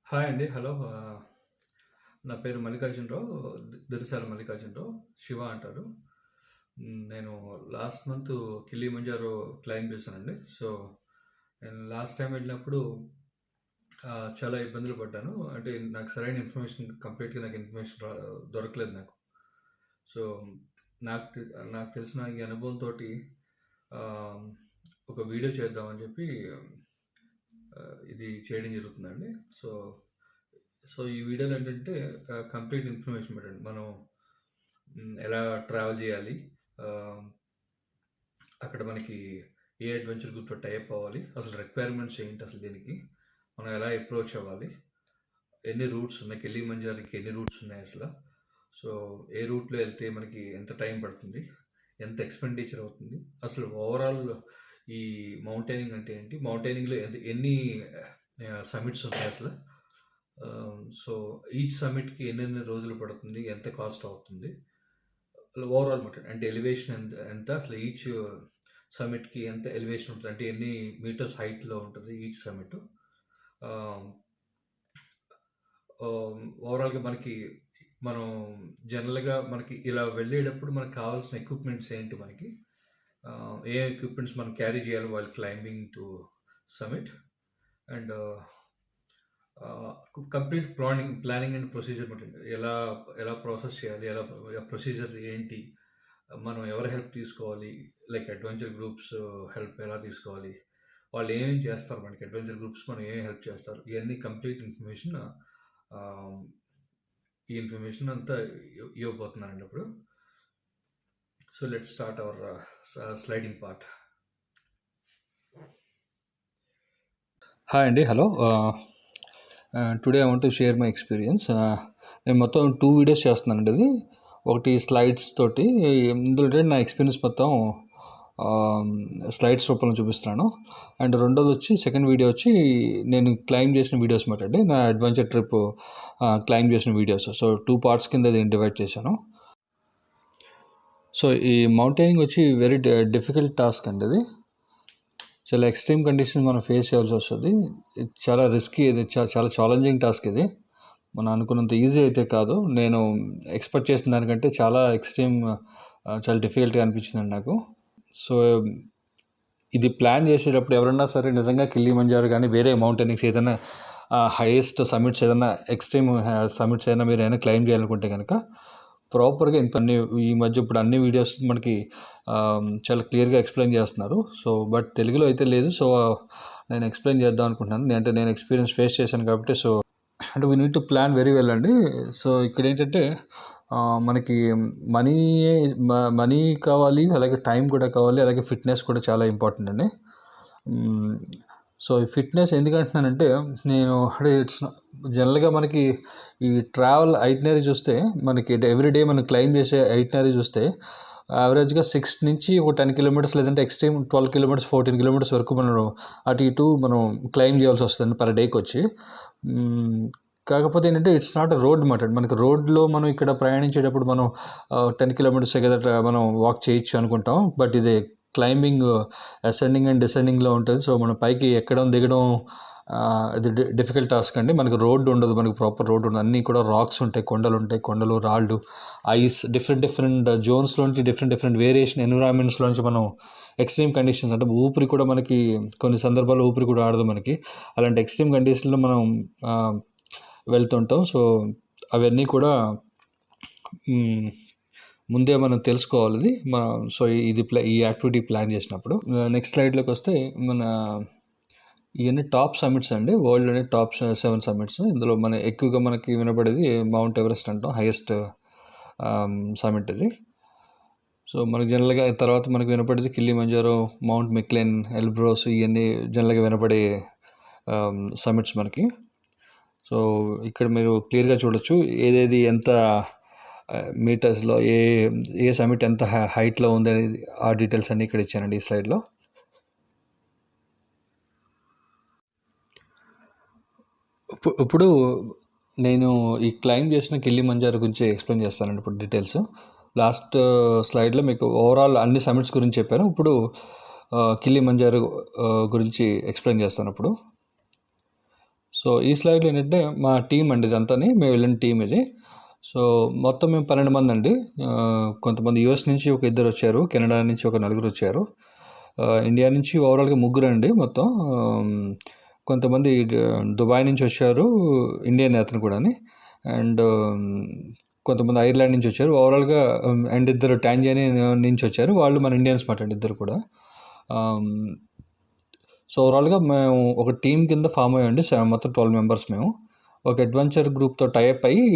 Hi అండి. Hello. నా పేరు మల్లికార్జునరావు. దిరిసాల మల్లికార్జునరావు. శివ అంటారు. నేను లాస్ట్ మంత్ కిలిమంజారో క్లైంబ్ చేశానండి. సో, నేను లాస్ట్ టైం వెళ్ళినప్పుడు చాలా ఇబ్బందులు పడ్డాను. అంటే నాకు సరైన ఇన్ఫర్మేషన్ కంప్లీట్‌గా నాకు ఇన్ఫర్మేషన్ దొరకలేదు నాకు. సో, నాకు తెలిసిన ఈ అనుభవంతోటి ఆహ్, ఒక వీడియో చేద్దామని చెప్పి ఇది చేయడం జరుగుతుందండి. సో సో ఈ వీడియోలో ఏంటంటే కంప్లీట్ ఇన్ఫర్మేషన్ పెట్టండి. మనం ఎలా ట్రావెల్ చేయాలి, అక్కడ మనకి ఏ అడ్వెంచర్ గ్రూప్తో టైప్ అవ్వాలి, అసలు రిక్వైర్మెంట్స్ ఏంటి, అసలు దీనికి మనం ఎలా అప్రోచ్ అవ్వాలి, ఎన్ని రూట్స్ ఉన్నాయి, కిలిమంజారోకి ఎన్ని రూట్స్ ఉన్నాయి అసలు, సో ఏ రూట్లో వెళ్తే మనకి ఎంత టైం పడుతుంది, ఎంత ఎక్స్పెండిచర్ అవుతుంది, అసలు ఓవరాల్ ఈ మౌంటైనింగ్ అంటే ఏంటి, మౌంటైనింగ్లో ఎన్ని సమిట్స్ ఉంటాయి అసలు, సో ఈచ్ సమిట్కి ఎన్నెన్ని రోజులు పడుతుంది, ఎంత కాస్ట్ అవుతుంది, ఓవరాల్ మౌంటైన్ అంటే ఎలివేషన్ ఎంత అసలు ఈచ్ సమిట్కి ఎంత ఎలివేషన్ ఉంటుంది, అంటే ఎన్ని మీటర్స్ హైట్లో ఉంటుంది ఈచ్ సమిట్, ఓవరాల్గా మనం జనరల్గా మనకి ఇలా వెళ్ళేటప్పుడు మనకు కావాల్సిన ఎక్విప్మెంట్స్ ఏంటి, మనకి ఏ ఎక్విప్మెంట్స్ మనం క్యారీ చేయాలి while climbing to summit, and complete planning and procedure ఉంటుంది. ఎలా ప్రాసెస్ చేయాలి, ఎలా ప్రొసీజర్ ఏంటి, మనం ఎవరి హెల్ప్ తీసుకోవాలి, లైక్ అడ్వెంచర్ గ్రూప్స్ హెల్ప్ ఎలా తీసుకోవాలి, వాళ్ళు ఏమేమి చేస్తారు, మనకి అడ్వెంచర్ గ్రూప్స్ మనం ఏం హెల్ప్ చేస్తారు, ఇవన్నీ కంప్లీట్ ఇన్ఫర్మేషన్ ఈ ఇన్ఫర్మేషన్ అంతా ఇవ్వబోతున్నానండి ఇప్పుడు. So let's start our sliding part. Hi అండి. Hello. Today I want to share my experience. నేను మొత్తం 2 వీడియోస్ చేస్తున్నానండి. అది ఒకటి స్లైడ్స్ తోటి, ఇందులో నా ఎక్స్పీరియన్స్ మొత్తం స్లైడ్స్ రూపంలో చూపిస్తున్నాను. అండ్ రెండోది వచ్చి సెకండ్ వీడియో వచ్చి నేను క్లైంబ్ చేసిన వీడియోస్ మాట అండి, నా అడ్వెంచర్ ట్రిప్ క్లైంబ్ చేసిన వీడియోస్. సో 2 పార్ట్స్ కింద దీన్ని డివైడ్ చేశాను. సో ఈ మౌంటైనింగ్ వచ్చి వెరీ డిఫికల్ట్ టాస్క్ అండి. అది చాలా ఎక్స్ట్రీమ్ కండిషన్ మనం ఫేస్ చేయాల్సి వస్తుంది. ఇది చాలా రిస్కీ, ఇది చాలా ఛాలెంజింగ్ టాస్క్. ఇది మనం అనుకున్నంత ఈజీ అయితే కాదు. నేను ఎక్స్పెక్ట్ చేసిన దానికంటే చాలా ఎక్స్ట్రీమ్, చాలా డిఫికల్ట్గా అనిపించిందండి నాకు. సో ఇది ప్లాన్ చేసేటప్పుడు ఎవరన్నా సరే నిజంగా కిలిమంజారో కానీ వేరే మౌంటైనింగ్స్ ఏదైనా హైయెస్ట్ సమిట్స్ ఏదైనా ఎక్స్ట్రీమ్ సమిట్స్ ఏదైనా మీరు ఏదైనా క్లైమ్ చేయాలనుకుంటే కనుక ప్రాపర్గా ఈ మధ్య ఇప్పుడు అన్ని వీడియోస్ మనకి చాలా క్లియర్గా ఎక్స్ప్లెయిన్ చేస్తున్నారు. సో బట్ తెలుగులో అయితే లేదు. సో నేను ఎక్స్ప్లెయిన్ చేద్దాం అనుకుంటున్నాను. అంటే నేను ఎక్స్పీరియన్స్ ఫేస్ చేశాను కాబట్టి. సో అంటే we need to plan very well అండి. సో ఇక్కడ ఏంటంటే మనకి మనీ కావాలి, అలాగే టైం కూడా కావాలి, అలాగే ఫిట్నెస్ కూడా చాలా ఇంపార్టెంట్ అండి. సో ఈ ఫిట్నెస్ ఎందుకంటున్నానంటే, నేను అంటే జనరల్గా మనకి ఈ ట్రావెల్ ఐటినరీ చూస్తే, మనకి ఎవ్రీడే మనం క్లైమ్ చేసే ఐటినరీ చూస్తే యావరేజ్గా 6 నుంచి ఒక 10 కిలోమీటర్స్, లేదంటే ఎక్స్ట్రీమ్ 12 కిలోమీటర్స్, 14 కిలోమీటర్స్ వరకు మనం అటు ఇటు మనం క్లైమ్ చేయాల్సి వస్తుంది పర్ డేకి వచ్చి. కాకపోతే ఏంటంటే ఇట్స్ నాట్ అ రోడ్ మాట. మనకి రోడ్లో మనం ఇక్కడ ప్రయాణించేటప్పుడు మనం 10 కిలోమీటర్స్ కదా మనం వాక్ చేయొచ్చు అనుకుంటాం. బట్ ఇది క్లైంబింగ్ అసెండింగ్ అండ్ డిసెండింగ్లో ఉంటుంది. సో మనం పైకి ఎక్కడం దిగడం ఇది డిఫికల్ట్ టాస్క్ అండి. మనకి రోడ్డు ఉండదు, మనకి ప్రాపర్ రోడ్డు ఉండదు. అన్నీ కూడా రాక్స్ ఉంటాయి, కొండలు, రాళ్ళు, ఐస్, డిఫరెంట్ జోన్స్లోంచి డిఫరెంట్ వేరియేషన్ ఎన్విరాన్మెంట్స్లోంచి మనం ఎక్స్ట్రీమ్ కండిషన్స్, అంటే ఊపిరి కూడా మనకి కొన్ని సందర్భాల్లో ఊపిరి కూడా ఆడదు మనకి. అలాంటి ఎక్స్ట్రీమ్ కండిషన్లో మనం వెళ్తుంటాం. సో అవన్నీ కూడా ముందే మనం తెలుసుకోవాలి. సో ఈ యాక్టివిటీ ప్లాన్ చేసినప్పుడు. నెక్స్ట్ స్లైడ్లోకి వస్తే ఇవన్నీ టాప్ సమిట్స్ అండి, వరల్డ్లోనే టాప్ 7 సమిట్స్. ఇందులో ఎక్కువగా మనకి వినపడేది మౌంట్ ఎవరెస్ట్ అంటాం, హైయెస్ట్ సమిట్ ఇది. సో మనకి జనరల్గా తర్వాత మనకు వినపడేది కిలిమంజారో, మౌంట్ మెక్లెన్, ఎల్బ్రోస్, ఇవన్నీ జనరల్గా వినపడే సమిట్స్ మనకి. సో ఇక్కడ మీరు క్లియర్గా చూడొచ్చు ఏదేది ఎంత మీటర్స్లో, ఏ సమిట్ ఎంత హైట్లో ఉంది అనేది, ఆ డీటెయిల్స్ అన్నీ ఇక్కడ ఇచ్చానండి ఈ స్లైడ్లో. ఇప్పుడు నేను ఈ క్లైమ్ చేసిన కిలిమంజారో గురించి ఎక్స్ప్లెయిన్ చేస్తానండి ఇప్పుడు డీటెయిల్స్. లాస్ట్ స్లైడ్లో మీకు ఓవరాల్ అన్ని సమిట్స్ గురించి చెప్పాను. ఇప్పుడు కిలిమంజారో గురించి ఎక్స్ప్లెయిన్ చేస్తాను ఇప్పుడు. సో ఈ స్లైడ్లో ఏంటంటే మా టీం అండి ఇదంతాని మేము వెళ్ళిన టీం ఇది. సో మొత్తం మేము 12 మంది అండి. కొంతమంది యూఎస్ నుంచి ఒక ఇద్దరు వచ్చారు, కెనడా నుంచి ఒక నలుగురు వచ్చారు, ఇండియా నుంచి ఓవరాల్గా ముగ్గురు అండి మొత్తం. కొంతమంది దుబాయ్ నుంచి వచ్చారు, ఇండియన్ అతను కూడా, అండ్ కొంతమంది ఐర్లాండ్ నుంచి వచ్చారు ఓవరాల్గా, అండ్ ఇద్దరు టాంజానియా నుంచి వచ్చారు, వాళ్ళు మన ఇండియన్స్ మాట అండి ఇద్దరు కూడా. సో ఓవరాల్గా మేము ఒక టీం కింద ఫామ్ అయ్యండి, మొత్తం 12 మెంబర్స్ మేము ఒక అడ్వెంచర్ గ్రూప్తో టైప్ అయ్యి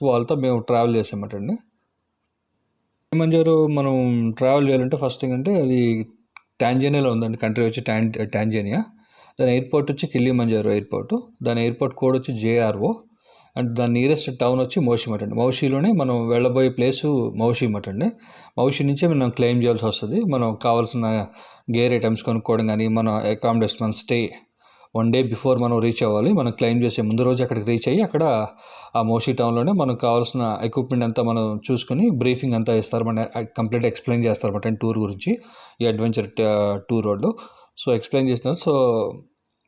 వాళ్ళతో మేము ట్రావెల్ చేసామటండి. కిలిమంజారో మనం ట్రావెల్ చేయాలంటే ఫస్ట్ థింగ్ అంటే అది టాంజానియాలో ఉందండి, కంట్రీ వచ్చి టాంజానియా. దాని ఎయిర్పోర్ట్ వచ్చి కిలిమంజారో ఎయిర్పోర్ట్, దాని ఎయిర్పోర్ట్ కోడ్ వచ్చి JRO, అండ్ దాని నియరెస్ట్ టౌన్ వచ్చి మౌషి మటండి. మౌషిలోనే మనం వెళ్ళబోయే ప్లేసు మౌషి మటండి. మౌషి నుంచే మనం క్లెయిమ్ చేయాల్సి వస్తుంది, మనం కావాల్సిన గేర్ ఐటమ్స్ కొనుక్కోవడం కానీ, మన అకామిడేషన్, మన స్టే 1 డే బిఫోర్ మనం రీచ్ అవ్వాలి. మనం క్లెయిమ్ చేసే ముందు రోజు అక్కడికి రీచ్ అయ్యి అక్కడ ఆ మౌషి టౌన్లోనే మనకు కావాల్సిన ఎక్విప్మెంట్ అంతా మనం చూసుకొని బ్రీఫింగ్ అంతా ఇస్తారు, మన కంప్లీట్ ఎక్స్ప్లెయిన్ చేస్తారన్నమాట టూర్ గురించి, ఈ అడ్వెంచర్ టూర్ వాళ్ళు. సో ఎక్స్ప్లెయిన్ చేసినారు. సో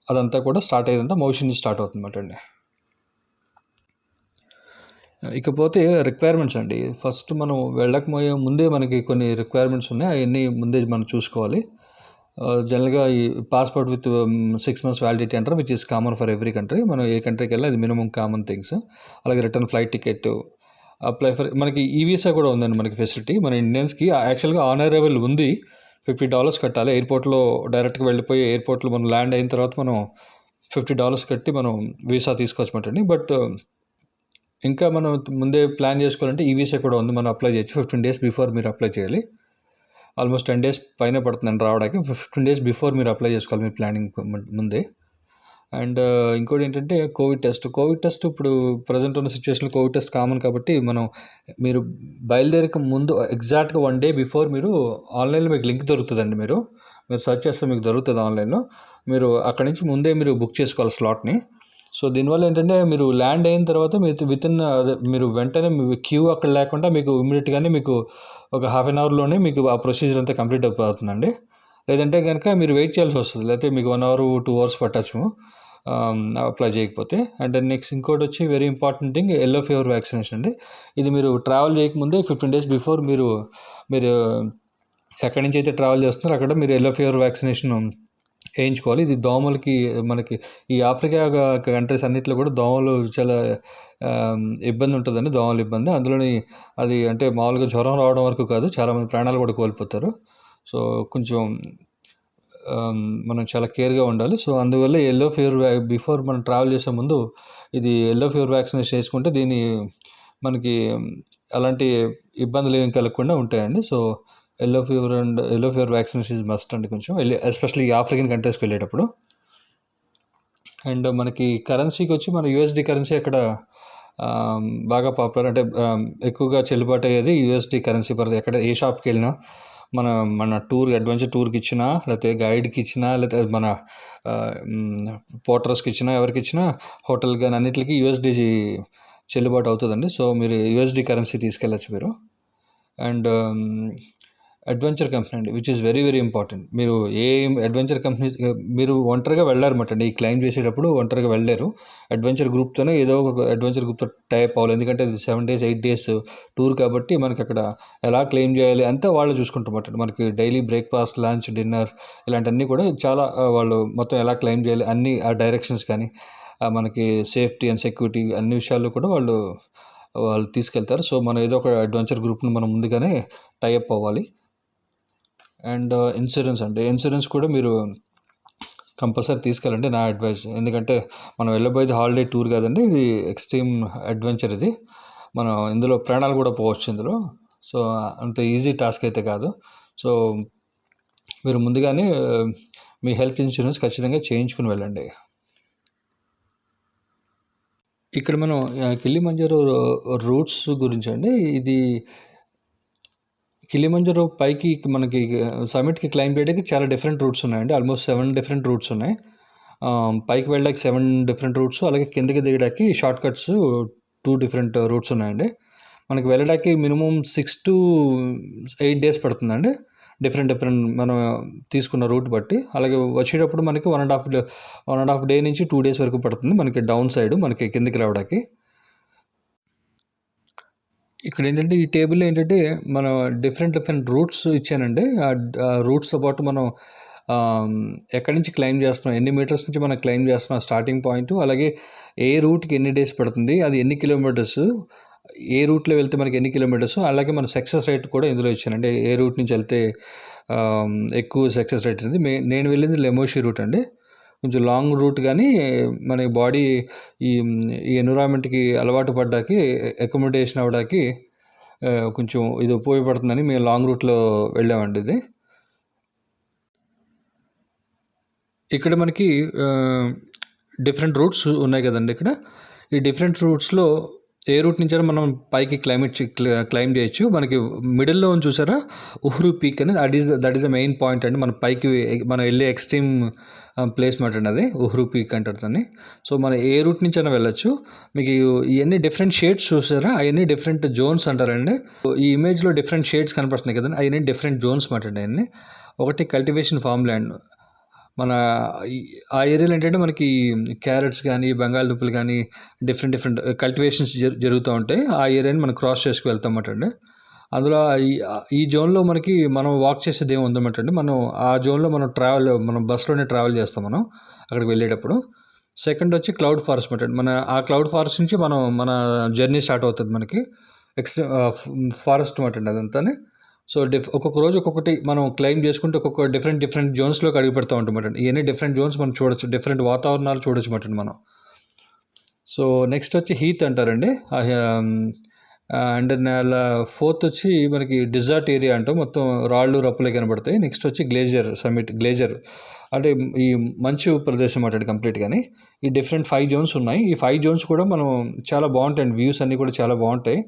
అదంతా కూడా స్టార్ట్ అయ్యేదంతా మౌషి నుంచి స్టార్ట్ అవుతుందన్నమాట అండి. ఇకపోతే రిక్వైర్మెంట్స్ అండి. ఫస్ట్ మనం వెళ్ళకపోయే ముందే మనకి కొన్ని రిక్వైర్మెంట్స్ ఉన్నాయి, అవన్నీ ముందే మనం చూసుకోవాలి. జనరల్గా ఈ పాస్పోర్ట్ విత్ 6 months వ్యాలిడిటీ అంటారు, which is common for every country. మనం ఏ కంట్రీకి వెళ్ళినా అది మినిమం కామన్ థింగ్స్. అలాగే return flight ticket, apply for, మనకి ఈ వీసా కూడా ఉందండి మనకి ఫెసిలిటీ. మన ఇండియన్స్కి యాక్చువల్గా ఆన్ అరైవల్ ఉంది, $50 కట్టాలి. ఎయిర్పోర్ట్లో డైరెక్ట్గా వెళ్ళిపోయి ఎయిర్పోర్ట్లో మనం ల్యాండ్ అయిన తర్వాత మనం $50 కట్టి మనం వీసా తీసుకోవచ్చమంటండి. బట్ ఇంకా మనం ముందే ప్లాన్ చేసుకోవాలంటే ఈ వీసా కూడా ఉంది, మనం అప్లై చేయొచ్చు. 15 days బిఫోర్ మీరు అప్లై చేయాలి. ఆల్మోస్ట్ 10 days పైన పడుతుందండి రావడానికి. 15 days బిఫోర్ మీరు అప్లై చేసుకోవాలి, మీ ప్లానింగ్ ముందే. అండ్ ఇంకోటి ఏంటంటే కోవిడ్ టెస్ట్ ఇప్పుడు ప్రజెంట్ ఉన్న సిచ్యువేషన్లో కోవిడ్ టెస్ట్ కామన్ కాబట్టి మీరు బయలుదేరక ముందు ఎగ్జాక్ట్గా 1 day బిఫోర్ మీరు ఆన్లైన్లో మీకు లింక్ దొరుకుతుందండి, మీరు సెర్చ్ చేస్తే మీకు దొరుకుతుంది ఆన్లైన్లో. మీరు అక్కడి నుంచి ముందే మీరు బుక్ చేసుకోవాలి స్లాట్ని. సో దీనివల్ల ఏంటంటే మీరు ల్యాండ్ అయిన తర్వాత మీరు వెంటనే క్యూ అక్కడ లేకుండా మీకు ఇమ్మీడియట్గానే మీకు ఒక ½ an hourలోనే మీకు ఆ ప్రొసీజర్ అంతా కంప్లీట్ అయిపోతుందండి. లేదంటే కనుక మీరు వెయిట్ చేయాల్సి వస్తుంది, లేకపోతే మీకు 1 hour 2 hours పట్టచ్చు అప్లై చేయకపోతే. అండ్ నెక్స్ట్ ఇంకోటి వచ్చి very important thing, yellow fever vaccination అండి. ఇది మీరు ట్రావెల్ చేయకముందే 15 days బిఫోర్ మీరు ఎక్కడి నుంచి అయితే ట్రావెల్ చేస్తున్నారో అక్కడ మీరు ఎల్లో ఫీవర్ వ్యాక్సినేషన్ వేయించుకోవాలి. ఇది దోమలకి, మనకి ఈ ఆఫ్రికా కంట్రీస్ అన్నింటిలో కూడా దోమలు చాలా ఇబ్బంది ఉంటుందండి, దోమల ఇబ్బంది. అందులోని అది అంటే మామూలుగా జ్వరం రావడం వరకు కాదు, చాలామంది ప్రాణాలు కూడా కోల్పోతారు. సో కొంచెం మనం చాలా కేర్గా ఉండాలి. సో అందువల్ల ఎల్లో ఫీవర్ బిఫోర్ మనం ట్రావెల్ చేసే ముందు ఇది ఎల్లో ఫీవర్ వ్యాక్సినేషన్ వేసుకుంటే మనకి అలాంటి ఇబ్బందులు ఏమి కలగకుండా ఉంటాయండి. So yellow fever vaccination is must అండి, కొంచెం ఎస్పెషల్లీ ఆఫ్రికన్ కంట్రీస్కి వెళ్ళేటప్పుడు. అండ్ మనకి కరెన్సీకి వచ్చి మన USD కరెన్సీ అక్కడ బాగా పాపులర్, అంటే ఎక్కువగా చెల్లుబాటు అయ్యేది USD కరెన్సీ. ఎక్కడ ఏ షాప్కి వెళ్ళినా మన అడ్వెంచర్ టూర్కి ఇచ్చినా, లేకపోతే గైడ్కి ఇచ్చినా, లేకపోతే మన పోర్టర్స్కి ఇచ్చినా, ఎవరికి ఇచ్చినా, హోటల్ కానీ అన్నిటికీ USD చెల్లుబాటు అవుతుందండి. సో మీరు USD కరెన్సీ తీసుకెళ్ళచ్చు మీరు. అండ్ అడ్వెంచర్ కంపెనీ అండి, which is very very important. మీరు ఏ అడ్వెంచర్ కంపెనీ మీరు ఒంటరిగా వెళ్ళారన్నమాట అండి, ఈ క్లైమ్ చేసేటప్పుడు ఒంటరిగా వెళ్ళారు. అడ్వెంచర్ గ్రూప్తోనే ఏదో ఒక అడ్వెంచర్ గ్రూప్తో టైప్ అవ్వాలి, ఎందుకంటే ఇది 7 days 8 days టూర్ కాబట్టి మనకి అక్కడ ఎలా క్లెయిమ్ చేయాలి అంతా వాళ్ళు చూసుకుంటారన్నమాట. మనకి డైలీ బ్రేక్ఫాస్ట్, లంచ్, డిన్నర్ ఇలాంటివన్నీ కూడా చాలా వాళ్ళు మొత్తం ఎలా క్లెయిమ్ చేయాలి అన్ని ఆ డైరెక్షన్స్ కానీ, మనకి సేఫ్టీ అండ్ సెక్యూరిటీ అన్ని విషయాల్లో కూడా వాళ్ళు తీసుకెళ్తారు. సో మనం ఏదో ఒక అడ్వెంచర్ గ్రూప్ను మనం ముందుగానే టైఅప్ అవ్వాలి. అండ్ ఇన్సూరెన్స్ కూడా మీరు కంపల్సరీ తీసుకెళ్ళండి, నా అడ్వైస్. ఎందుకంటే మనం వెళ్ళబోయేది హాలిడే టూర్ కాదండి, ఇది ఎక్స్ట్రీమ్ అడ్వెంచర్. ఇది మనం ఇందులో ప్రాణాలు కూడా పోవచ్చు ఇందులో. సో అంత ఈజీ టాస్క్ అయితే కాదు. సో మీరు ముందుగానే మీ హెల్త్ ఇన్సూరెన్స్ ఖచ్చితంగా చేయించుకుని వెళ్ళండి. ఇక్కడ మనం కిలిమంజారో రూట్స్ గురించి అండి, ఇది కిలిమంజారో పైకి మనకి సమిట్కి క్లైమ్ చేయడానికి చాలా డిఫరెంట్ రూట్స్ ఉన్నాయండి. ఆల్మోస్ట్ 7 different రూట్స్ ఉన్నాయి. పైకి వెళ్ళడానికి 7 different రూట్స్, అలాగే కిందకి దిగడానికి షార్ట్ కట్స్ 2 different రూట్స్ ఉన్నాయండి. మనకి వెళ్ళడానికి మినిమం 6 to 8 days పడుతుందండి. డిఫరెంట్ డిఫరెంట్ మనం తీసుకున్న రూట్ బట్టి. అలాగే వచ్చేటప్పుడు మనకి 1.5 డే నుంచి 2 డేస్ వరకు పడుతుంది మనకి డౌన్ సైడ్ మనకి కిందకి రావడానికి. ఇక్కడ ఏంటంటే ఈ టేబుల్‌లో ఏంటంటే మనం డిఫరెంట్ డిఫరెంట్ రూట్స్ ఇచ్చానండి. రూట్స్‌తో పాటు మనం ఎక్కడి నుంచి క్లైమ్ చేస్తున్నాం, ఎన్ని మీటర్స్ నుంచి మనం క్లైమ్ చేస్తున్నాం స్టార్టింగ్ పాయింట్, అలాగే ఏ రూట్‌కి ఎన్ని డేస్ పడుతుంది, అది ఎన్ని కిలోమీటర్స్, ఏ రూట్‌లో వెళ్తే మనకి ఎన్ని కిలోమీటర్స్, అలాగే మన సక్సెస్ రేట్ కూడా ఇందులో ఇచ్చానండి. ఏ రూట్ నుంచి వెళ్తే ఎక్కువ సక్సెస్ రేట్ ఉంది. నేను వెళ్ళింది లెమోషి రూట్ అండి. కొంచెం లాంగ్ రూట్ కానీ మన బాడీ ఈ ఈ ఎన్విరాన్మెంట్కి అలవాటు పడ్డాకి అకామిడేషన్ అవ్వడానికి కొంచెం ఇది ఉపయోగపడుతుందని మేము లాంగ్ రూట్లో వెళ్ళామండి. ఇది ఇక్కడ మనకి డిఫరెంట్ రూట్స్ ఉన్నాయి కదండి. ఇక్కడ ఈ డిఫరెంట్ రూట్స్లో ఏ రూట్ నుంచైనా మనం పైకి క్లైమ్ చేయొచ్చు. మనకి మిడిల్లో చూసారా ఉహ్రు పీక్ అనేది that is the main point అండి. మన పైకి మనం వెళ్ళే ఎక్స్ట్రీమ్ ప్లేస్ మాట అండి, అది ఉహ్రు పీక్ అంటారు దాన్ని. సో మనం ఏ రూట్ నుంచి అయినా వెళ్ళొచ్చు. మీకు ఇవన్నీ డిఫరెంట్ షేడ్స్ చూసారా, అవన్నీ డిఫరెంట్ జోన్స్ అంటారండి. ఈ ఇమేజ్లో డిఫరెంట్ షేడ్స్ కనపడుతున్నాయి కదండి, అవన్నీ డిఫరెంట్ జోన్స్ మాట అండి. అవన్నీ ఒకటి కల్టివేషన్ ఫామ్ ల్యాండ్. మన ఆ ఏరియాలో ఏంటంటే మనకి క్యారెట్స్ కానీ, బంగాళదుంపలు కానీ డిఫరెంట్ కల్టివేషన్స్ జరుగుతూ ఉంటాయి. ఆ ఏరియాని మనం క్రాస్ చేసుకు వెళ్తామన్నమాట అండి. అందులో ఈ జోన్లో మనకి మనం వాక్ చేసేది ఏమి ఉందన్నమాట అండి. మనం ఆ జోన్లో మనం బస్సులోనే ట్రావెల్ చేస్తాం మనం అక్కడికి వెళ్ళేటప్పుడు. సెకండ్ వచ్చి క్లౌడ్ ఫారెస్ట్ మాట. ఆ క్లౌడ్ ఫారెస్ట్ నుంచి మన జర్నీ స్టార్ట్ అవుతుంది మనకి. ఫారెస్ట్ మాట అండి అదంతా. సో ఒక్కొక్క రోజు ఒక్కొక్కటి మనం క్లైమ్ చేసుకుంటే ఒక్కొక్క డిఫరెంట్ జోన్స్లోకి అడుగు పెడతా ఉంటాం అన్నమాట. ఇవన్నీ డిఫరెంట్ జోన్స్ మనం చూడొచ్చు, డిఫరెంట్ వాతావరణాలు చూడొచ్చు అన్నమాట మనం. సో నెక్స్ట్ వచ్చి హీత్ అంటారండి. అండ్ ఫోర్త్ వచ్చి మనకి డిజర్ట్ ఏరియా అంటాం, మొత్తం రాళ్ళు రప్పులే కనబడతాయి. నెక్స్ట్ వచ్చి గ్లేజర్ అంటే ఈ మంచు ప్రదేశం అన్నమాట కంప్లీట్గాని. ఈ డిఫరెంట్ 5 జోన్స్ ఉన్నాయి. ఈ 5 జోన్స్ కూడా మనం చాలా బాగుంటాయండి, వ్యూస్ అన్నీ కూడా చాలా బాగుంటాయి.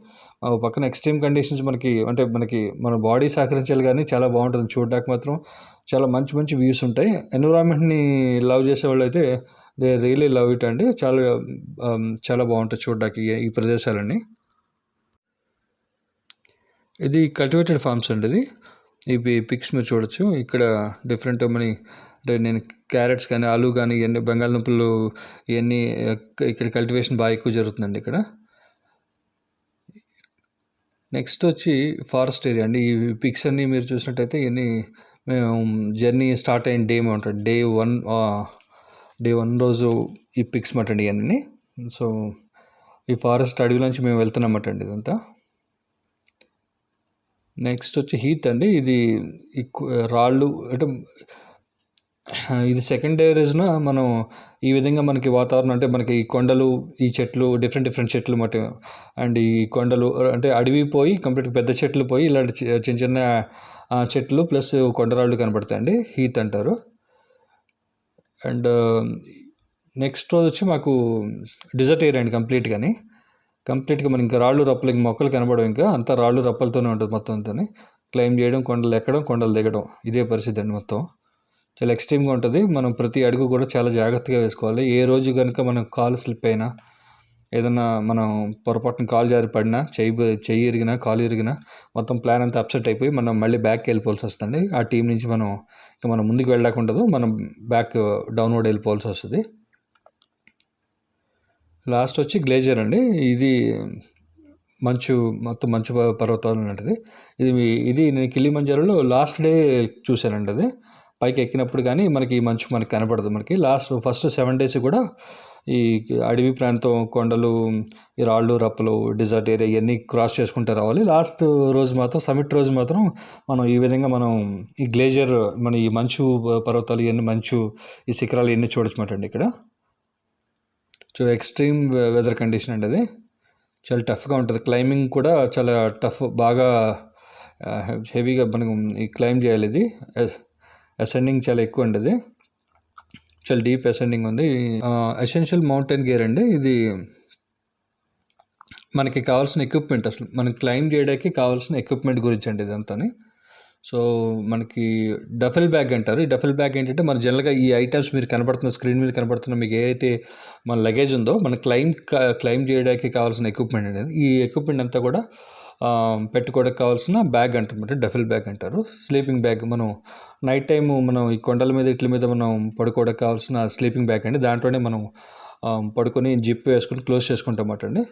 పక్కన ఎక్స్ట్రీమ్ కండిషన్స్ మనకి మన బాడీ సహకరించాలి కానీ చాలా బాగుంటుంది చూడడానికి మాత్రం. చాలా మంచి వ్యూస్ ఉంటాయి. ఎన్విరాన్మెంట్ని లవ్ చేసే వాళ్ళు అయితే దే రియలీ లవ్ ఇట్ అండి. చాలా బాగుంటుంది చూడడానికి ఈ ప్రదేశాలన్నీ. ఇది కల్టివేటెడ్ ఫార్మ్స్ అండి. ఇవి పిక్స్ మీరు చూడొచ్చు. ఇక్కడ డిఫరెంట్ అంటే నేను క్యారెట్స్ కానీ, ఆలు కానీ, ఇవన్నీ బంగాళదుంపలు ఇవన్నీ ఇక్కడ కల్టివేషన్ బాగా ఎక్కువ జరుగుతుందండి ఇక్కడ. నెక్స్ట్ వచ్చి ఫారెస్ట్ ఏరియా అండి. ఈ పిక్స్ అన్నీ మీరు చూసినట్టయితే ఇవన్నీ మేము జర్నీ స్టార్ట్ అయిన డే ఉంటుంది. డే 1 రోజు ఈ పిక్స్ మాట అండి ఇవన్నీ. సో ఈ ఫారెస్ట్ అడవిలోంచి మేము వెళ్తున్నామట అండి ఇదంతా. నెక్స్ట్ వచ్చి హీత్ అండి. ఇది రాళ్ళు అంటే ఇది సెకండ్ డే రోజున మనం ఈ విధంగా మనకి వాతావరణం అంటే మనకి ఈ కొండలు, ఈ చెట్లు, డిఫరెంట్ చెట్లు మాట. అండ్ ఈ కొండలు అంటే అడవి పోయి కంప్లీట్ పెద్ద చెట్లు పోయి ఇలాంటి చిన్న చెట్లు ప్లస్ కొండరాళ్ళు కనబడతాయండి, హీత్ అంటారు. అండ్ నెక్స్ట్ రోజు వచ్చి మాకు డిజర్ట్ ఏరియా అండి కంప్లీట్గా మనం ఇంకా రాళ్ళు రప్పలు, ఇంక మొక్కలు కనబడవు, ఇంకా అంతా రాళ్ళు రప్పలతోనే ఉంటుంది మొత్తం అంతా. క్లైమ్ చేయడం, కొండలు ఎక్కడం, కొండలు దిగడం, ఇదే పరిస్థితి అండి మొత్తం. చాలా ఎక్స్ట్రీమ్గా ఉంటుంది. మనం ప్రతి అడుగు కూడా చాలా జాగ్రత్తగా వేసుకోవాలి. ఏ రోజు కనుక మనం కాలు స్లిప్ అయినా, ఏదన్నా మనం పొరపాటున కాలు జారి పడినా, చెయ్యి ఇరిగినా, కాలు ఇరిగినా మొత్తం ప్లాన్ అంతా అప్సెట్ అయిపోయి మనం మళ్ళీ బ్యాక్కి వెళ్ళిపోవాల్సి వస్తుంది. ఆ టీం నుంచి మనం ముందుకు వెళ్ళడానికి ఉండదు, మనం బ్యాక్ డౌన్వర్డ్ వెళ్ళిపోవాల్సి వస్తుంది. లాస్ట్ వచ్చి గ్లేజర్ అండి. ఇది మొత్తం మంచు పర్వతాలు లాంటిది. ఇది నేను కిలిమంజారోలో లాస్ట్ డే చూశానండి. అది పైకి ఎక్కినప్పుడు కానీ మనకి ఈ మంచు మనకి కనపడదు. మనకి ఫస్ట్ 7 days కూడా ఈ అడవి ప్రాంతం, కొండలు, ఈ రాళ్ళు రప్పలు, డిజర్ట్ ఏరియా ఇవన్నీ క్రాస్ చేసుకుంటూ రావాలి. లాస్ట్ రోజు మాత్రం, సమిట్ రోజు మాత్రం మనం ఈ విధంగా ఈ గ్లేజర్, ఈ మంచు పర్వతాలు, ఇవన్నీ ఈ శిఖరాలు ఇవన్నీ చూడొచ్చమాట అండి ఇక్కడ. సో ఎక్స్ట్రీమ్ వెదర్ కండిషన్ అండి అది. చాలా టఫ్గా ఉంటుంది. క్లైంబింగ్ కూడా చాలా టఫ్, బాగా హెవీగా మనం ఈ క్లైంబ్ చేయాలి. ఇది అసెండింగ్ చాలా ఎక్కువ అండి. అది చాలా డీప్ అసెండింగ్ ఉంది. ఎసెన్షియల్ మౌంటైన్ గేర్ అండి. ఇది మనకి కావాల్సిన ఎక్విప్మెంట్, అసలు మనం క్లైంబ్ చేయడానికి కావాల్సిన ఎక్విప్మెంట్ గురించి అండి ఇదంతా. సో మనకి డఫెల్ బ్యాగ్ అంటారు. ఈ డఫెల్ బ్యాగ్ ఏంటంటే మన జనరల్గా ఈ ఐటమ్స్ మీరు స్క్రీన్ మీద కనబడుతున్న మీకు ఏదైతే మన లగేజ్ ఉందో, మన క్లైంబ్ చేయడానికి కావాల్సిన ఎక్విప్మెంట్ అనేది. ఈ ఎక్విప్మెంట్ అంతా కూడా పెట్టుకోవడానికి కావాల్సిన బ్యాగ్ అంటారన్నమాట. డఫెల్ బ్యాగ్ అంటారు. స్లీపింగ్ బ్యాగ్ మనం నైట్ టైము మనం ఈ కొండల మీద ఇట్ల మీద మనం పడుకోవడానికి కావాల్సిన స్లీపింగ్ బ్యాగ్ అండి. దాంట్లోనే మనం పడుకొని జిప్ వేసుకొని క్లోజ్ చేసుకుంటామట అండి.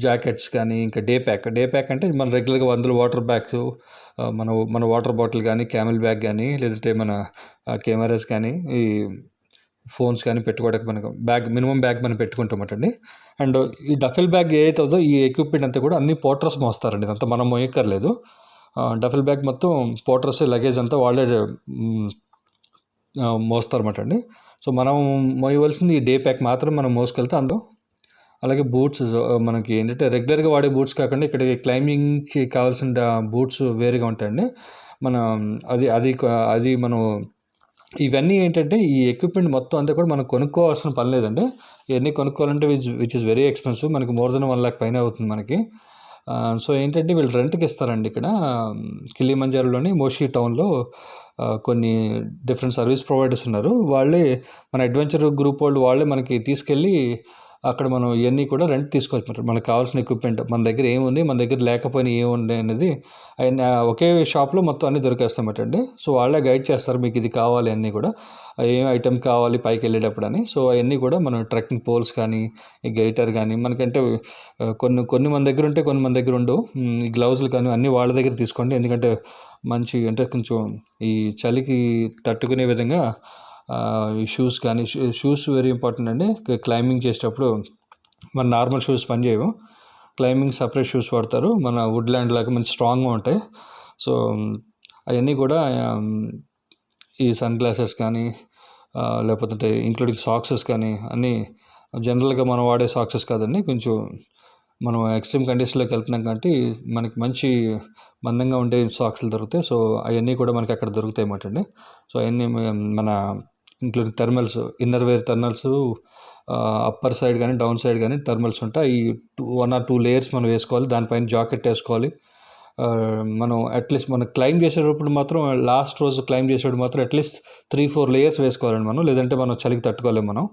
జాకెట్స్ కానీ ఇంకా డే ప్యాక్ అంటే మనం రెగ్యులర్గా అందులో వాటర్ బ్యాగ్స్ మన వాటర్ బాటిల్ కానీ క్యామెల్ బ్యాగ్ కానీ లేదంటే మన కెమెరాస్ కానీ ఈ ఫోన్స్ కానీ పెట్టుకోవడానికి మనకు మినిమం బ్యాగ్ మనం పెట్టుకుంటామటండి. అండ్ ఈ డఫెల్ బ్యాగ్ ఏదైతే ఉందో ఈ ఎక్విప్మెంట్ అంతా కూడా అన్ని పోర్టర్స్ మోస్తారండి. ఇదంతా మనం మోయక్కర్లేదు. డఫెల్ బ్యాగ్ మొత్తం పోర్టర్స్ లగేజ్ అంతా వాళ్ళే మోస్తారన్నమాట అండి. సో మనం మోయవలసింది ఈ డే ప్యాక్ మాత్రం మనం మోసుకెళ్తే అందులో అలాగే బూట్స్ మనకి ఏంటంటే రెగ్యులర్గా వాడే బూట్స్ కాకుండా ఇక్కడ క్లైంబింగ్కి కావాల్సిన బూట్స్ వేరుగా ఉంటాయండి. మన అది మనం ఇవన్నీ ఏంటంటే ఈ ఎక్విప్మెంట్ మొత్తం అంతా కూడా మనం కొనుక్కోవాల్సిన పని లేదండి. ఇవన్నీ కొనుక్కోవాలంటే విచ్ ఇస్ వెరీ ఎక్స్పెన్సివ్. మనకి మోర్ దెన్ 1 lakh పైన అవుతుంది మనకి. సో ఏంటంటే వీళ్ళు రెంట్కి ఇస్తారండి ఇక్కడ కిలిమంజారోలోని మోషి టౌన్లో కొన్ని డిఫరెంట్ సర్వీస్ ప్రొవైడర్స్ ఉన్నారు. వాళ్ళే మన అడ్వెంచర్ గ్రూప్ వాళ్ళే మనకి తీసుకెళ్ళి అక్కడ మనం ఇవన్నీ కూడా రెంట్ తీసుకోవచ్చు. మనకు కావాల్సిన ఎక్విప్మెంట్ మన దగ్గర ఏముంది, మన దగ్గర లేకపోయినా ఏముంది అనేది అవన్నీ ఒకే షాప్లో మొత్తం అన్నీ దొరికేస్తామట అండి. సో వాళ్ళే గైడ్ చేస్తారు మీకు ఇది కావాలి అన్నీ కూడా ఏం ఐటెం కావాలి పైకి వెళ్ళేటప్పుడు అని. సో అవన్నీ కూడా మనం ట్రెక్కింగ్ పోల్స్ కానీ ఈ గైటర్ కానీ మనకంటే కొన్ని మన దగ్గర ఉంటే కొన్ని మన దగ్గర ఉండవు. ఈ గ్లౌజులు కానీ అన్నీ వాళ్ళ దగ్గర తీసుకోండి. ఎందుకంటే మంచి అంటే కొంచెం ఈ చలికి తట్టుకునే విధంగా ఈ షూస్ కానీ షూస్ వెరీ ఇంపార్టెంట్ అండి. క్లైంబింగ్ చేసేటప్పుడు మన నార్మల్ షూస్ పనిచేయవు. క్లైంబింగ్ సపరేట్ షూస్ వాడతారు. మన వుడ్ ల్యాండ్ లాగా మంచి స్ట్రాంగ్గా ఉంటాయి. సో అవన్నీ కూడా ఈ సన్ గ్లాసెస్ కానీ లేకపోతే ఇంక్లూడింగ్ సాక్సెస్ కానీ అన్నీ జనరల్గా మనం వాడే సాక్సెస్ కాదండి. కొంచెం మనం ఎక్స్ట్రీమ్ కండిషన్లోకి వెళ్తున్నాం కాబట్టి మనకి మంచి మందంగా ఉండే సాక్స్లు దొరుకుతాయి. సో అవన్నీ కూడా మనకి అక్కడ దొరుకుతాయి అన్నమాట అండి. సో అవన్నీ మన including thermals inner wear thermals upper side కానీ డౌన్ సైడ్ కానీ థర్మల్స్ ఉంటాయి. ఈ 1 or 2 లేయర్స్ మనం వేసుకోవాలి. దానిపైన జాకెట్ వేసుకోవాలి. మనం అట్లీస్ట్ మనం క్లైంబ్ చేసేటప్పుడు మాత్రం లాస్ట్ రోజు క్లైంబ్ చేసేటప్పుడు మాత్రం అట్లీస్ట్ 3-4 లేయర్స్ వేసుకోవాలండి మనం. లేదంటే మనం చలికి తట్టుకోలేము మనం.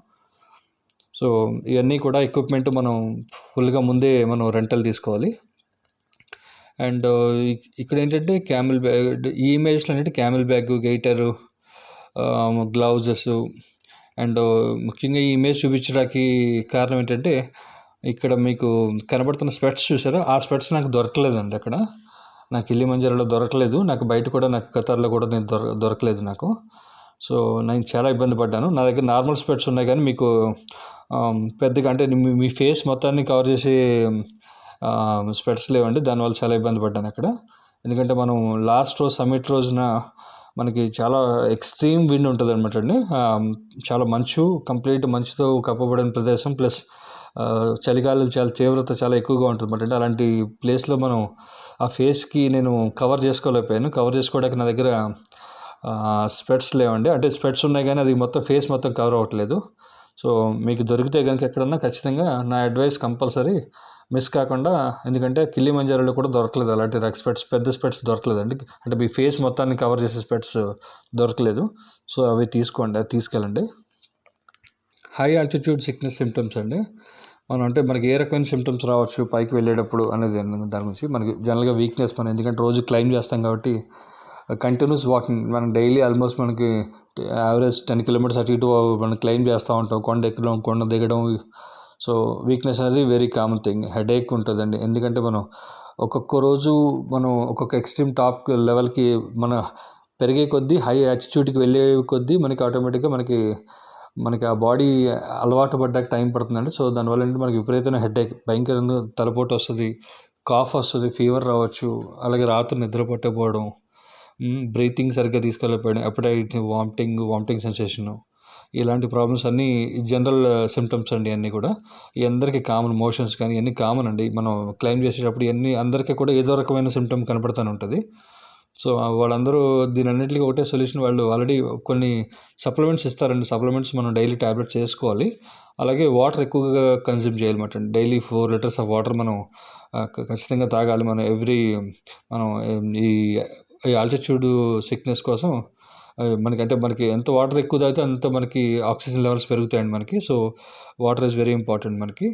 సో ఇవన్నీ కూడా ఎక్విప్మెంట్ మనం ఫుల్గా ముందే మనం రెంటల్ తీసుకోవాలి. అండ్ ఇక్కడ ఏంటంటే క్యామెల్ బ్యాగ్ ఈ ఇమేజ్లో ఏంటంటే క్యామెల్ బ్యాగ్ గైటరు గ్లౌజెస్ అండ్ ముఖ్యంగా ఈ ఇమేజ్ చూపించడానికి కారణం ఏంటంటే ఇక్కడ మీకు కనబడుతున్న స్పెట్స్ చూసారా, ఆ స్పెట్స్ నాకు దొరకలేదండి అక్కడ. నాకు కిలిమంజారోలో దొరకలేదు. నాకు బయట కూడా నాకు ఖతార్లో కూడా నేను దొరకలేదు నాకు. సో నేను చాలా ఇబ్బంది పడ్డాను. నా దగ్గర నార్మల్ స్పెట్స్ ఉన్నాయి కానీ మీకు పెద్దగా అంటే మీ ఫేస్ మొత్తాన్ని కవర్ చేసే స్పెట్స్ లేవండి. దానివల్ల చాలా ఇబ్బంది పడ్డాను అక్కడ. ఎందుకంటే మనం లాస్ట్ రోజు సమ్మిట్ రోజున మనకి చాలా ఎక్స్ట్రీమ్ విండ్ ఉంటుంది అనమాట అండి. చాలా మంచు కంప్లీట్ మంచుతో కప్పబడిన ప్రదేశం ప్లస్ చలిగాలులు చాలా తీవ్రత చాలా ఎక్కువగా ఉంటుంది అనమాట అండి. అలాంటి ప్లేస్లో మనం ఆ ఫేస్కి నేను కవర్ చేసుకోలేకపోయాను. కవర్ చేసుకోవడానికి నా దగ్గర స్పెట్స్ లేవండి. అంటే స్పెట్స్ ఉన్నాయి కానీ అది మొత్తం ఫేస్ మొత్తం కవర్ అవ్వట్లేదు. సో మీకు దొరికితే కనుక ఎక్కడన్నా ఖచ్చితంగా నా అడ్వైస్ కంపల్సరీ మిస్ కాకుండా, ఎందుకంటే కిలిమంజారోలో కూడా దొరకలేదు అలాంటి స్పెట్స్, పెద్ద స్పెట్స్ దొరకలేదండి. అంటే మీ ఫేస్ మొత్తాన్ని కవర్ చేసే స్పెట్స్ దొరకలేదు. సో అవి తీసుకోండి, అది తీసుకెళ్ళండి. హై ఆల్టిట్యూడ్ సిక్నెస్ సిమ్టమ్స్ అండి. మనం అంటే మనకి ఏ రకమైన సిమ్టమ్స్ రావచ్చు పైకి వెళ్ళేటప్పుడు అనేది దాని గురించి. మనకి జనరల్గా వీక్నెస్ మనం ఎందుకంటే రోజు క్లైంబ్ చేస్తాం కాబట్టి కంటిన్యూస్ వాకింగ్ మనం డైలీ ఆల్మోస్ట్ మనకి యావరేజ్ 10 kilometers అటు ఇటు మనం క్లైంబ్ చేస్తూ ఉంటాం. కొండ ఎక్కడం కొండ దిగడం. సో వీక్నెస్ అనేది వెరీ కామన్ థింగ్. హెడేక్ ఉంటుందండి. ఎందుకంటే మనం ఒక్కొక్క రోజు మనం ఒక్కొక్క ఎక్స్ట్రీమ్ టాప్ లెవెల్కి మన పెరిగే కొద్దీ హై యాటిట్యూడ్కి వెళ్ళే కొద్దీ మనకి ఆటోమేటిక్గా మనకి ఆ బాడీ అలవాటు పడ్డాక టైం పడుతుందండి. సో దానివల్ల ఏంటంటే మనకి విపరీతమైన హెడేక్, భయంకరంగా తలపోటు వస్తుంది, కాఫ్ వస్తుంది, ఫీవర్ రావచ్చు, అలాగే రాత్రి నిద్ర పట్టకపోవడం, బ్రీతింగ్ సరిగ్గా తీసుకోలేకపోవడం, అపెటైట్, వామిటింగ్ సెన్సేషను, ఇలాంటి ప్రాబ్లమ్స్ అన్నీ జనరల్ సిమ్టమ్స్ అండి. అన్నీ కూడా అందరికీ కామన్. మోషన్స్ కానీ ఇవన్నీ కామన్ అండి. మనం క్లైమ్ చేసేటప్పుడు ఇవన్నీ అందరికీ కూడా ఏదో రకమైన సిమ్టమ్ కనపడుతూనే ఉంటుంది. సో వాళ్ళందరూ దీనన్నిటికీ ఒకటే సొల్యూషన్. వాళ్ళు ఆల్రెడీ కొన్ని సప్లిమెంట్స్ ఇస్తారండి. సప్లిమెంట్స్ మనం డైలీ ట్యాబ్లెట్స్ చేసుకోవాలి. అలాగే వాటర్ ఎక్కువగా కన్జ్యూమ్ చేయాలన్నమాట. డైలీ 4 liters ఆఫ్ వాటర్ మనం ఖచ్చితంగా తాగాలి. మనం ఈ ఆల్టిట్యూడ్ సిక్నెస్ కోసం మనకి ఎంత వాటర్ ఎక్కువ తాగితే అంత మనకి ఆక్సిజన్ లెవెల్స్ పెరుగుతాయండి మనకి. So water is very important మనకి.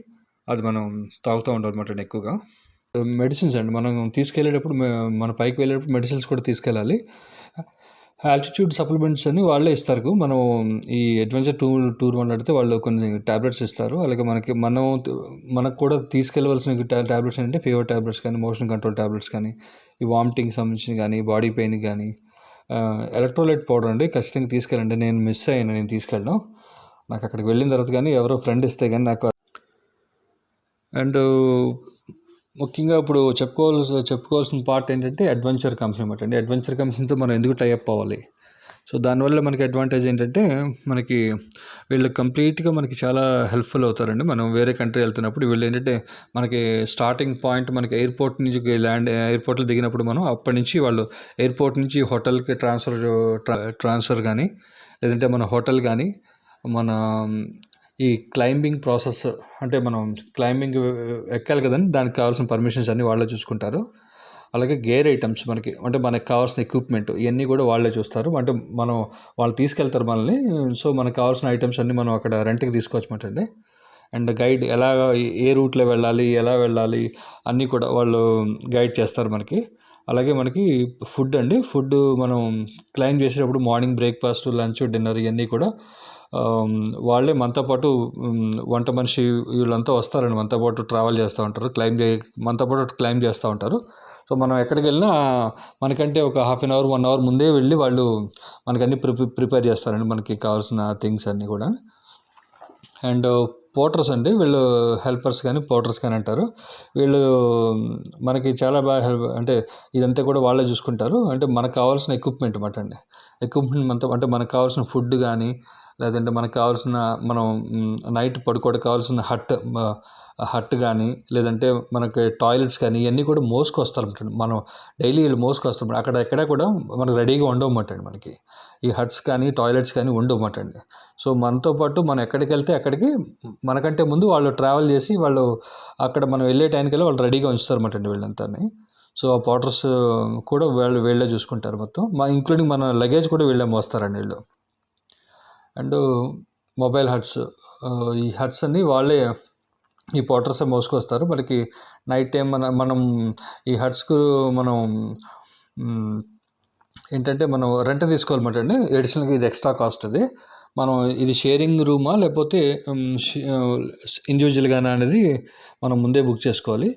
అది మనం తాగుతూ ఉండాలన్నమాట ఎక్కువగా. మెడిసిన్స్ అండి. మనం తీసుకెళ్ళేటప్పుడు మన పైకి వెళ్ళేటప్పుడు మెడిసిన్స్ కూడా తీసుకెళ్ళాలి. ఆల్టిట్యూడ్ సప్లిమెంట్స్ అని వాళ్ళే ఇస్తారు. మనం ఈ అడ్వెంచర్ టూర్ వాళ్ళు అడిగితే వాళ్ళు కొన్ని టాబ్లెట్స్ ఇస్తారు. అలాగే మనకు కూడా తీసుకెళ్ళవలసిన టాబ్లెట్స్ ఏంటంటే ఫీవర్ టాబ్లెట్స్ కానీ, మోషన్ కంట్రోల్ టాబ్లెట్స్ కానీ, ఈ వామిటింగ్ సంబంధించినవి కానీ, బాడీ పెయిన్కి కానీ, ఎలక్ట్రోలైట్ పౌడర్ అండి ఖచ్చితంగా తీసుకెళ్ళండి. నేను మిస్ అయ్యాను నేను తీసుకెళ్ళడం. నాకు అక్కడికి వెళ్ళిన తర్వాత కానీ ఎవరో ఫ్రెండ్ ఇస్తే కానీ నాకు. అండ్ ముఖ్యంగా ఇప్పుడు చెప్పుకోవాల్సిన పార్ట్ ఏంటంటే అడ్వెంచర్ కంపెనీ అన్నమాట అండి. అడ్వెంచర్ కంపెనీతో మనం ఎందుకు టైఅప్ అవ్వాలి? సో దానివల్ల మనకి అడ్వాంటేజ్ ఏంటంటే మనకి వీళ్ళు కంప్లీట్గా మనకి చాలా హెల్ప్ఫుల్ అవుతారండి. మనం వేరే కంట్రీ వెళ్తున్నప్పుడు వీళ్ళు ఏంటంటే మనకి స్టార్టింగ్ పాయింట్ మనకి ఎయిర్పోర్ట్ నుంచి ఎయిర్పోర్ట్లో దిగినప్పుడు మనం అప్పటి నుంచి వాళ్ళు ఎయిర్పోర్ట్ నుంచి హోటల్కి ట్రాన్స్ఫర్ కానీ, లేదంటే మన హోటల్ కానీ, మన ఈ క్లైంబింగ్ ప్రాసెస్ అంటే మనం క్లైంబింగ్ ఎక్కాలి కదండి, దానికి కావాల్సిన పర్మిషన్స్ అన్నీ వాళ్ళే చూసుకుంటారు. అలాగే గేర్ ఐటమ్స్ అంటే మనకు కావాల్సిన ఎక్విప్మెంట్ ఇవన్నీ కూడా వాళ్ళే చూస్తారు. అంటే వాళ్ళు తీసుకెళ్తారు మనల్ని. సో మనకు కావాల్సిన ఐటమ్స్ అన్నీ మనం అక్కడ రెంట్కి తీసుకోవచ్చమంటండి. అండ్ గైడ్ ఏ రూట్లో వెళ్ళాలి, ఎలా వెళ్ళాలి అన్నీ కూడా వాళ్ళు గైడ్ చేస్తారు మనకి. అలాగే మనకి ఫుడ్ మనం క్లైమ్ చేసేటప్పుడు మార్నింగ్ బ్రేక్ఫాస్ట్, లంచ్, డిన్నర్ ఇవన్నీ కూడా వాళ్ళే మనతో పాటు వంట మనిషి వీళ్ళంతా వస్తారండి. మనతో పాటు ట్రావెల్ చేస్తూ ఉంటారు. మనతో పాటు క్లైమ్ చేస్తూ ఉంటారు. సో మనం ఎక్కడికి వెళ్ళినా మనకంటే ఒక హాఫ్ అన్ అవర్ 1 అవర్ ముందే వెళ్ళి వాళ్ళు మనకన్నీ ప్రిపేర్ చేస్తారండి, మనకి కావాల్సిన థింగ్స్ అన్నీ కూడా. అండ్ పోర్టర్స్ అండి, వీళ్ళు హెల్పర్స్ కానీ పోర్టర్స్ కానీ అంటారు. వీళ్ళు మనకి చాలా బాగా అంటే ఇదంతా కూడా వాళ్ళే చూసుకుంటారు. అంటే మనకు కావాల్సిన ఎక్విప్మెంట్ అన్నమాట అండి. ఎక్విప్మెంట్ అంటే మనకు కావాల్సిన ఫుడ్ కానీ, లేదంటే మనకు కావాల్సిన మనం నైట్ పడుకోవడానికి కావాల్సిన హట్ కానీ, లేదంటే మనకి టాయిలెట్స్ కానీ ఇవన్నీ కూడా మోసుకొస్తారన్నమాట. మనం డైలీ వీళ్ళు మోసుకొస్తాం. అక్కడ ఎక్కడ కూడా మనకు రెడీగా ఉండవన్నమాట మనకి ఈ హట్స్ కానీ, టాయిలెట్స్ కానీ ఉండవన్నమాట అండి. సో మనతో పాటు మనం ఎక్కడికి వెళ్తే అక్కడికి మనకంటే ముందు వాళ్ళు ట్రావెల్ చేసి వాళ్ళు అక్కడ మనం వెళ్ళే టైంకల్లా వాళ్ళు రెడీగా ఉంచుతారన్నమాట అండి వీళ్ళంతాని. సో ఆ పోర్టర్స్ కూడా వీళ్ళే చూసుకుంటారు మొత్తం. ఇంక్లూడింగ్ మన లగేజ్ కూడా వీళ్ళే మోస్తారండి వీళ్ళు. అండ్ మొబైల్ హట్స్, ఈ హట్స్ అన్నీ వాళ్ళే ఈ పోర్టర్సే మోసుకొస్తారు. మనకి నైట్ టైం మనం ఈ హట్స్కు మనం ఏంటంటే మనం రెంట్ తీసుకోవాలన్నమాట అండి. అడిషనల్గా ఇది ఎక్స్ట్రా కాస్ట్ అది. మనం ఇది షేరింగ్ రూమా లేకపోతే ఇండివిజువల్గానా అనేది మనం ముందే బుక్ చేసుకోవాలి.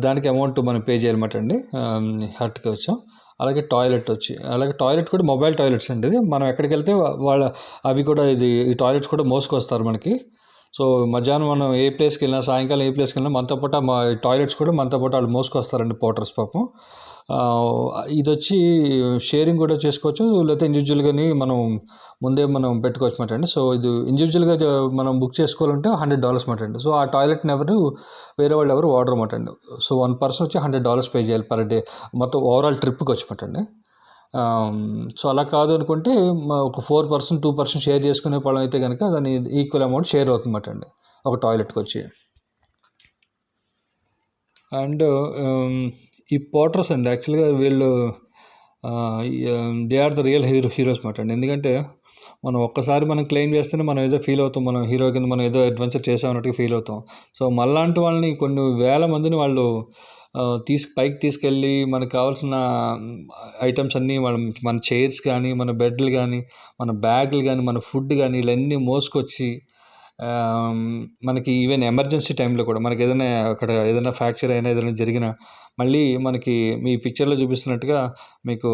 దానికి అమౌంట్ మనం పే చేయాలన్నమాట అండి హట్కి వచ్చాం. అలాగే టాయిలెట్ కూడా మొబైల్ టాయిలెట్స్ అండి. ఇది మనం ఎక్కడికి వెళ్తే అవి కూడా ఈ టాయిలెట్స్ కూడా మోసుకొస్తారు మనకి. సో మధ్యాహ్నం మనం ఏ ప్లేస్కి వెళ్ళినా, సాయంకాలం ఏ ప్లేస్కి వెళ్ళినా మనతో పాటు మా టాయిలెట్స్ కూడా మనతో పాటు వాళ్ళు మోసుకొస్తారండి పోర్టర్స్ పాపం. ఇది వచ్చి షేరింగ్ కూడా చేసుకోవచ్చు, లేకపోతే ఇండివిజువల్గాని ముందే మనం పెట్టుకోవచ్చు అన్నమాట అండి. సో ఇది ఇండివిజువల్గా మనం బుక్ చేసుకోవాలంటే $100 అన్నమాట అండి. సో ఆ టాయిలెట్ని వేరే వాళ్ళు ఎవరు వాడరు అన్నమాట అండి. సో 1 పర్సన్ వచ్చి $100 పే చేయాలి పర్ డే, మొత్తం ఓవరాల్ ట్రిప్కి వచ్చి అండి. సో అలా కాదు అనుకుంటే ఒక 4%, 2% షేర్ చేసుకునే పడం అయితే కనుక దాని ఈక్వల్ అమౌంట్ షేర్ అవుతుందన్నమాట అండి ఒక టాయిలెట్కి వచ్చి. అండ్ ఈ పోర్టర్స్ అండి యాక్చువల్గా వీళ్ళు they are the real heroes అన్నమాట అండి. ఎందుకంటే మనం ఒక్కసారి మనం క్లెయిమ్ చేస్తేనే మనం ఏదో ఫీల్ అవుతాం, మనం హీరో కింద మనం ఏదో అడ్వెంచర్ చేసాం అన్నట్టుగా ఫీల్ అవుతాం. సో మళ్ళాంటి వాళ్ళని కొన్ని వేల మందిని వాళ్ళు పైకి తీసుకెళ్ళి మనకు కావాల్సిన ఐటమ్స్ అన్నీ మన చైర్స్ కానీ, మన బెడ్లు కానీ, మన బ్యాగులు కానీ, మన ఫుడ్ కానీ ఇవన్నీ మోసుకొచ్చి మనకి ఈవెన్ ఎమర్జెన్సీ టైంలో కూడా మనకి అక్కడ ఏదైనా ఫ్రాక్చర్ అయినా ఏదైనా జరిగినా మళ్ళీ మనకి మీ పిక్చర్లో చూపిస్తున్నట్టుగా మీకు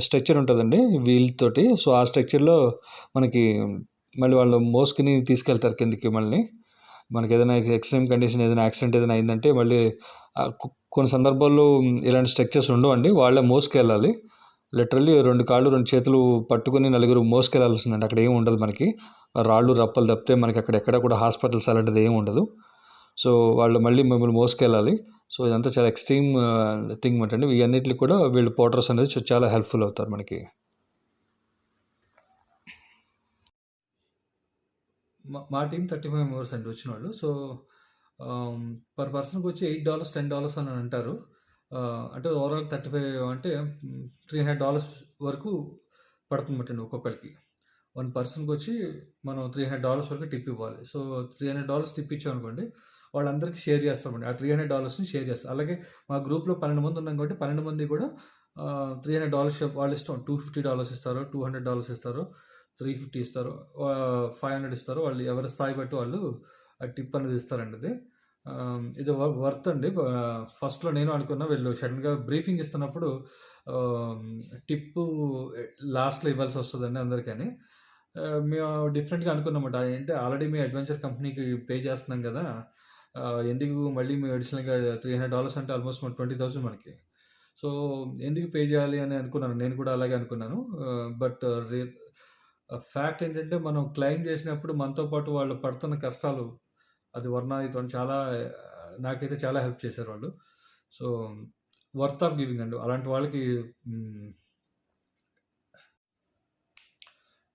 స్ట్రెచ్చర్ ఉంటుందండి వీల్ తోటి. సో ఆ స్ట్రెచ్చర్లో మనకి మళ్ళీ వాళ్ళు మోసుకుని తీసుకెళ్తారు కిందికి. మనకి ఏదైనా ఎక్స్ట్రీమ్ కండిషన్, ఏదైనా యాక్సిడెంట్ ఏదైనా అయిందంటే మళ్ళీ కొన్ని సందర్భాల్లో ఇలాంటి స్ట్రక్చర్స్ ఉండవండి, వాళ్ళే మోసుకెళ్ళాలి. లిటరల్లీ 2 కాళ్ళు 2 చేతులు పట్టుకుని నలుగురు మోసుకెళ్ళాల్సిందండి. అక్కడ ఏమి ఉండదు మనకి, రాళ్ళు రప్పలు తప్పితే మనకి అక్కడ ఎక్కడ కూడా హాస్పిటల్స్ అలాంటిది ఏమి ఉండదు. సో వాళ్ళు మళ్ళీ మిమ్మల్ని మోసుకెళ్ళాలి. సో ఇదంతా చాలా ఎక్స్ట్రీమ్ థింగ్ అన్నమాట అండి. ఇవన్నిటికి కూడా వీళ్ళు పోర్టర్స్ అనేది చాలా హెల్ప్ఫుల్ అవుతారు మనకి. మా టీం 35 మెంబర్స్ అండి వచ్చిన వాళ్ళు. సో పర్ పర్సన్కి వచ్చి $8, $10 అని అంటారు. అంటే ఓవరాల్ 35 అంటే $300 వరకు పడుతుందన్నమాట ఒక్కొక్కరికి. 1 పర్సన్కి వచ్చి మనం $300 వరకు టిప్ ఇవ్వాలి. సో $300 టిప్ ఇచ్చామనుకోండి, వాళ్ళందరికీ షేర్ చేస్తామండి. ఆ $300ని షేర్ చేస్తాం. అలాగే మా గ్రూప్‌లో 12 మంది ఉన్నాం కాబట్టి 12 మంది కూడా $300 వాళ్ళ ఇష్టం. $250 ఇస్తారో, $200 ఇస్తారో, 350 ఇస్తారో, 500 ఇస్తారో వాళ్ళు ఎవరి స్థాయి బట్టి వాళ్ళు ఆ టిప్ అనేది ఇస్తారండి అది. ఇది వర్త్ అండి. ఫస్ట్‌లో నేను అనుకున్నా వీళ్ళు సడెన్‌గా బ్రీఫింగ్ ఇస్తున్నప్పుడు ఆహ్, టిప్పు లాస్ట్‌లో ఇవ్వాల్సి వస్తదండి అందరికని. మేము డిఫరెంట్‌గా అనుకున్నామాట. ఏంటే ఆల్రెడీ మేము అడ్వెంచర్ కంపెనీకి పే చేస్తున్నాం గదా! ఎందుకు మళ్ళీ మేము అడిషనల్‌గా $300 అంటే ఆల్మోస్ట్ మన 20,000 మనకి. సో, ఎందుకు పే చేయాలి అని అనుకున్నాను. నేను కూడా అలాగే అనుకున్నాను. బట్ ఫ్యాక్ట్ ఏంటంటే మనం క్లెయిమ్ చేసినప్పుడు మనతో పాటు వాళ్ళు పడుతున్న కష్టాలు అది వర్ణాతీతం. చాలా నాకైతే చాలా హెల్ప్ చేశారు వాళ్ళు. సో, వర్త్ ఆఫ్ గివింగ్ అండి. అలాంటి వాళ్ళకి హ్మ్.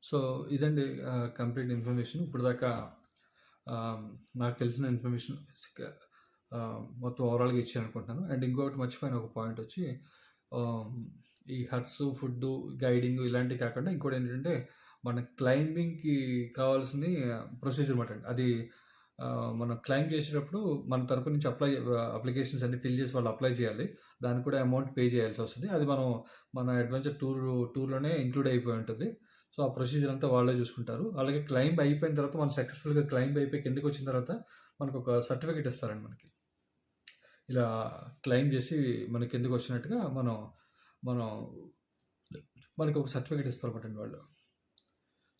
సో, ఇదండి కంప్లీట్ ఇన్ఫర్మేషన్. ఇప్పటిదాకా ఆహ్, నాకు తెలిసిన ఇన్ఫర్మేషన్ మొత్తం ఓవరాల్‌గా ఇచ్చాననుకుంటున్నాను. అండ్ ఇంకొకటి మర్చిపోయిన ఒక పాయింటొచ్చి ఆహ్, ఈ హట్సు, ఫుడ్డు, గైడింగు ఇలాంటివి కాకుండా ఇంకోటేంటంటే, మన క్లైంబింగ్‌కి కావాల్సినయి ప్రొసీజర్ మాట అండి. అది మనం క్లైంబ్ చేసేటప్పుడు మన తరపు నుంచి అప్లికేషన్స్ అన్నీ ఫిల్ చేసి వాళ్ళు అప్లై చేయాలి. దానికి కూడా అమౌంట్ పే చేయాల్సొస్తది. అది మనం మన అడ్వెంచర్ టూర్‌లోనే ఇంక్లూడ్ అయిపోయి ఉంటది. సో, ఆ ప్రొసీజర్ అంతా వాళ్ళే చూసుకుంటారు. అలాగే క్లైంబ్ అయిపోయిన తర్వాత మనం సక్సెస్‌ఫుల్‌గా క్లైంబ్ అయిపోయి కిందకొచ్చిన తర్వాత మనకొక సర్టిఫికేట్ ఇస్తారండి మనకి. ఇలా క్లైంబ్ చేసి మన కిందకొచ్చినట్టుగా మనం మనకొక సర్టిఫికేట్ ఇస్తారన్నమాటండి వాళ్ళు.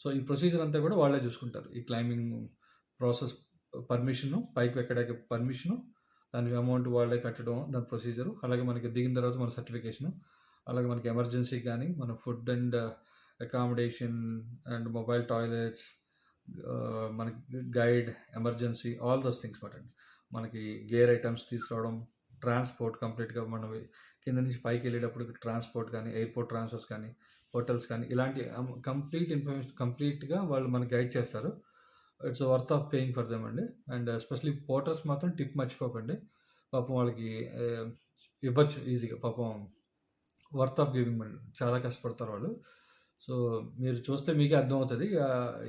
సో, ఈ ప్రొసీజర్ అంతా కూడా వాళ్ళే చూసుకుంటారు. ఈ క్లైంబింగ్ ప్రాసెస్ పర్మిషను, పైకి ఎక్కడానికి పర్మిషను, దానికి అమౌంట్ వాళ్ళే కట్టడం, దాని ప్రొసీజరు, అలాగే మనకి దిగిన తర్వాత మన సర్టిఫికేషను, అలాగే మనకి ఎమర్జెన్సీకి గానీ, మన food and accommodation and mobile toilets, మనకి guide, emergency all those things మాటండి. మనకి గేర్ ఐటమ్స్ తీసుకురావడం, ట్రాన్స్‌పోర్ట్ కంప్లీట్‌గా మనం కింద నుంచి పైకెళ్ళేటప్పుడు ట్రాన్స్‌పోర్ట్ కానీ, ఎయిర్‌పోర్ట్ ట్రాన్స్‌ఫర్స్ కానీ, హోటల్స్ కానీ ఇలాంటి కంప్లీట్ ఇన్ఫర్మేషన్ కంప్లీట్‌గా వాళ్ళు మనకి గైడ్ చేస్తారు. It's worth of paying for them అండి. అండ్ ఎస్పెషల్లీ పోర్టర్స్ మాత్రం టిప్ మర్చిపోకండి. పాపం వాళ్ళకి ఇవ్వచ్చు ఈజీగా. పాపం వర్త్ ఆఫ్ గివింగ్ అండి. చాలా కష్టపడతారు వాళ్ళు. సో, మీరు చూస్తే మీకే అర్థమవుతది.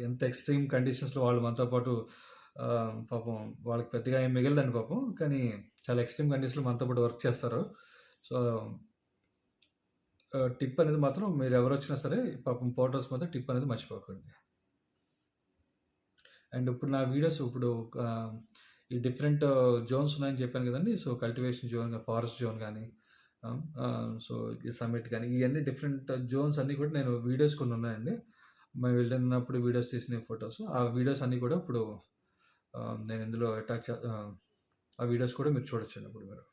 ఎంత ఎక్స్‌ట్రీమ్ కండిషన్స్‌లో వాళ్ళు మనతో పాటు పాపం వాళ్ళకి పెద్దగా ఏం మిగలదండి పాపం. కానీ చాలా ఎక్స్‌ట్రీమ్ కండిషన్‌లో మనతో పాటు వర్క్ చేస్తారు. సో, టిప్ అనేది మాత్రం మీరెవరొచ్చినా సరే పాపం పోర్టర్స్ మాత్రం టిప్ అనేది మర్చిపోకండి. అండ్ ఇప్పుడు నా వీడియోస్ ఈ డిఫరెంట్ జోన్స్ ఉన్నాయని చెప్పాను కదండీ! So, cultivation zone, forest zone గానీ, సో, ఈ సమ్మిట్ గానీ, ఇయన్నీ డిఫరెంట్ జోన్స్ అన్నీ కూడా నేను వీడియోస్ కొన్ని ఉన్నాయండి. మేము వెళ్ళినప్పుడు వీడియోస్ తీసిన ఫోటోస్. ఆ వీడియోస్ అన్నీ కూడా ఇప్పుడు నేను ఇందులో ఆ వీడియోస్ కూడా మీరు చూడొచ్చండి ఇప్పుడు మీరు.